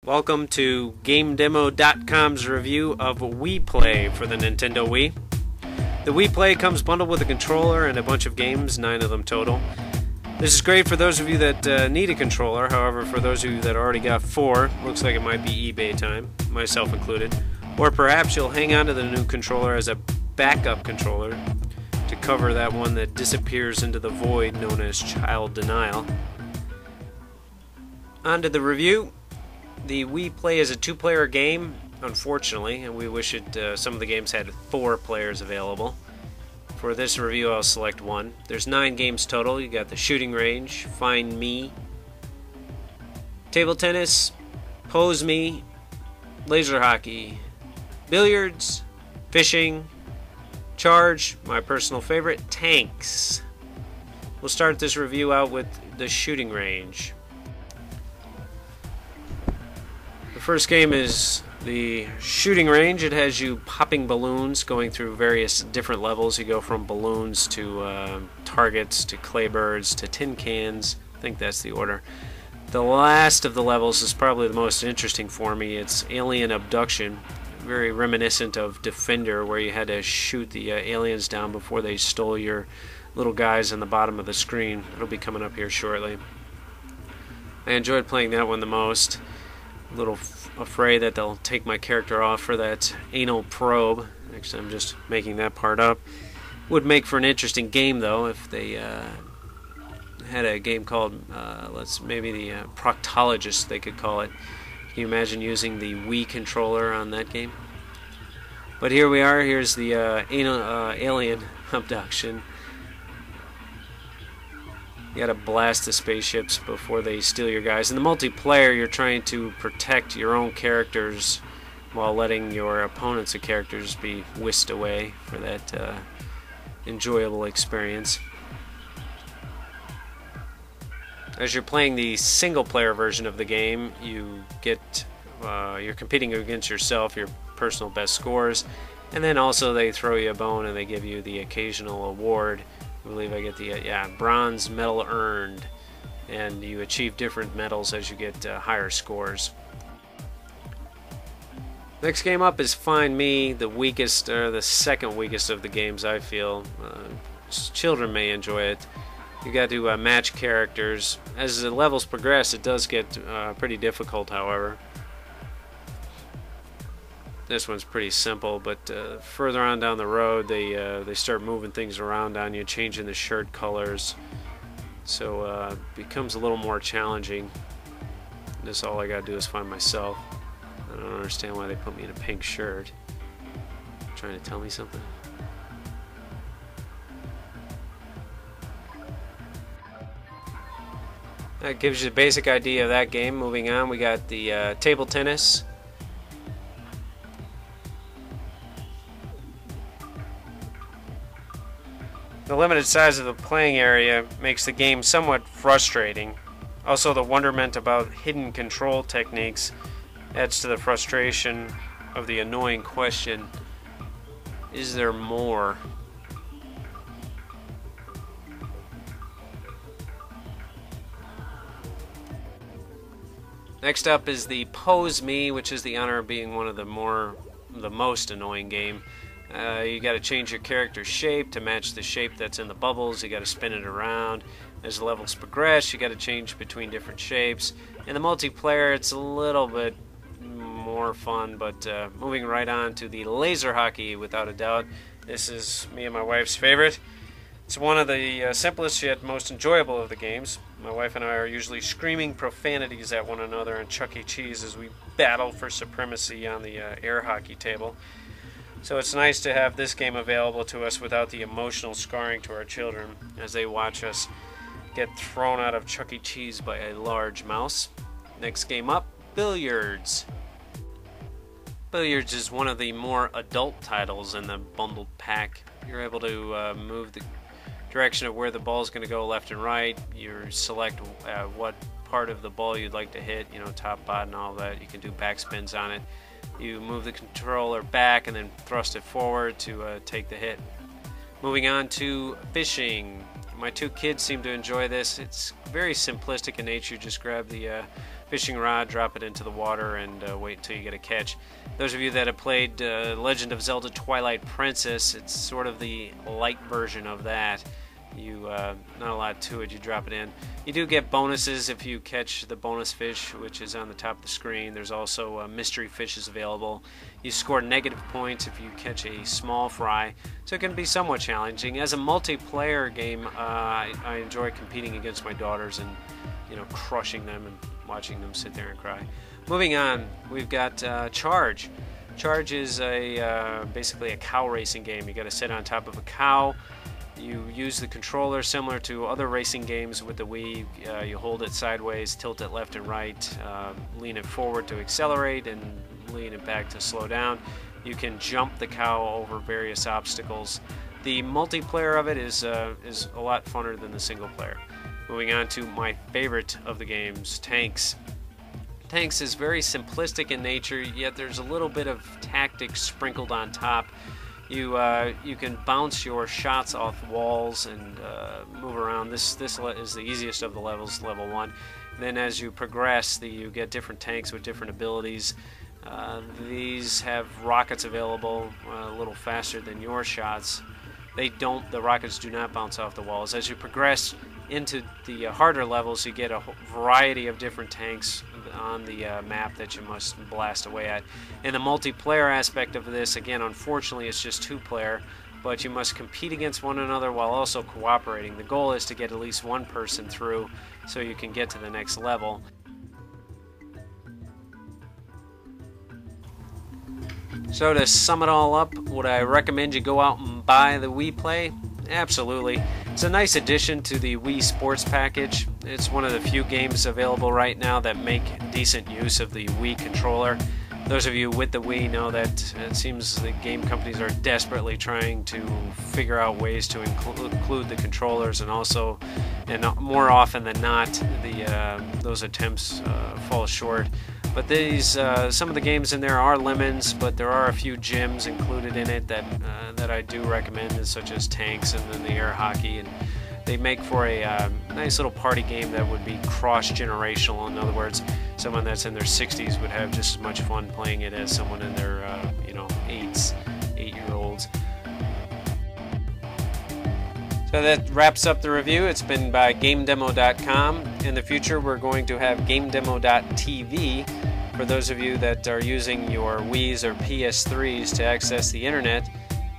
Welcome to GameDemo.com's review of Wii Play for the Nintendo Wii. The Wii Play comes bundled with a controller and a bunch of games, 9 of them total. This is great for those of you that need a controller. However, for those of you that already got 4, looks like it might be eBay time, myself included. Or perhaps you'll hang on to the new controller as a backup controller to cover that one that disappears into the void known as child denial. On to the review. The Wii Play is a 2-player game, unfortunately, and we wish some of the games had 4 players available. For this review, I'll select 1. There's 9 games total. You got the shooting range, Find Me, table tennis, Pose Me, laser hockey, billiards, fishing, charge, my personal favorite, tanks. We'll start this review out with the shooting range. The first game is the shooting range. It has you popping balloons, going through various different levels. You go from balloons to targets to clay birds to tin cans. I think that's the order. The last of the levels is probably the most interesting for me. It's alien abduction, very reminiscent of Defender, where you had to shoot the aliens down before they stole your little guys on the bottom of the screen. It'll be coming up here shortly. I enjoyed playing that one the most. A little afraid that they'll take my character off for that anal probe. Actually, I'm just making that part up. Would make for an interesting game, though, if they had a game called, maybe the Proctologist, they could call it. Can you imagine using the Wii controller on that game? But here we are. Here's the alien abduction. You gotta blast the spaceships before they steal your guys. In the multiplayer, you're trying to protect your own characters while letting your opponents' characters be whisked away for that enjoyable experience. As you're playing the single-player version of the game, you get you're competing against yourself, your personal best scores, and then also they throw you a bone and they give you the occasional award. I believe I get the bronze medal earned, and you achieve different medals as you get higher scores. Next game up is Find Me, the weakest, or the second weakest of the games, I feel. Children may enjoy it. You got to match characters. As the levels progress, it does get pretty difficult, however. This one's pretty simple, but further on down the road, they start moving things around on you, changing the shirt colors, so it becomes a little more challenging. This all I gotta do is find myself. I don't understand why they put me in a pink shirt. Trying to tell me something? That gives you the basic idea of that game. Moving on, we got the table tennis. The limited size of the playing area makes the game somewhat frustrating. Also, the wonderment about hidden control techniques adds to the frustration of the annoying question, is there more? Next up is the Pose Me, which is the honor of being one of the most annoying game. You got to change your character's shape to match the shape that's in the bubbles. You got to spin it around. As the levels progress, you got to change between different shapes. In the multiplayer, it's a little bit more fun, but moving right on to the laser hockey, without a doubt. This is me and my wife's favorite. It's one of the simplest yet most enjoyable of the games. My wife and I are usually screaming profanities at one another in Chuck E. Cheese as we battle for supremacy on the air hockey table. So it's nice to have this game available to us without the emotional scarring to our children as they watch us get thrown out of Chuck E. Cheese by a large mouse. Next game up, Billiards. Billiards is one of the more adult titles in the bundled pack. You're able to move the direction of where the ball is going to go left and right. You select what part of the ball you'd like to hit, top, bottom, all that. You can do backspins on it. You move the controller back and then thrust it forward to take the hit. Moving on to fishing. My two kids seem to enjoy this. It's very simplistic in nature. You just grab the fishing rod, drop it into the water, and wait until you get a catch. Those of you that have played Legend of Zelda Twilight Princess, it's sort of the light version of that. Not a lot to it. You drop it in. You do get bonuses if you catch the bonus fish, which is on the top of the screen. There's also mystery fishes available. You score negative points if you catch a small fry, so it can be somewhat challenging. As a multiplayer game, I enjoy competing against my daughters and crushing them and watching them sit there and cry. Moving on, we've got Charge. Charge is basically a cow racing game. You got to sit on top of a cow. You use the controller similar to other racing games with the Wii. You hold it sideways, tilt it left and right, lean it forward to accelerate, and lean it back to slow down. You can jump the cow over various obstacles. The multiplayer of it is a lot funner than the single player. Moving on to my favorite of the games, Tanks. Tanks is very simplistic in nature, yet there's a little bit of tactics sprinkled on top. You can bounce your shots off walls and move around. This is the easiest of the levels, level 1. Then as you progress, you get different tanks with different abilities. These have rockets available a little faster than your shots. The rockets do not bounce off the walls. As you progress into the harder levels, you get a variety of different tanks on the map that you must blast away at. And the multiplayer aspect of this, again, unfortunately, it's just 2-player, but you must compete against one another while also cooperating. The goal is to get at least one person through so you can get to the next level. So to sum it all up, would I recommend you go out and buy the Wii Play? Absolutely. It's a nice addition to the Wii Sports package. It's one of the few games available right now that make decent use of the Wii controller. Those of you with the Wii know that it seems the game companies are desperately trying to figure out ways to include the controllers, and more often than not, those attempts fall short. But some of the games in there are lemons, but there are a few gems included in it that I do recommend, such as Tanks and then the air hockey, and they make for a nice little party game that would be cross-generational. In other words, someone that's in their 60s would have just as much fun playing it as someone in their 8-year-olds. So that wraps up the review. It's been by GameDemo.com. In the future, we're going to have GameDemo.tv for those of you that are using your Wiis or PS3s to access the internet.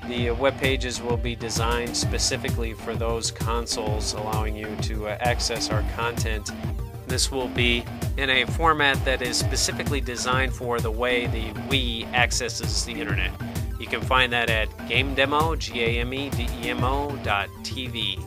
The web pages will be designed specifically for those consoles, allowing you to access our content. This will be in a format that is specifically designed for the way the Wii accesses the internet. You can find that at GameDemo, GameDemo.tv.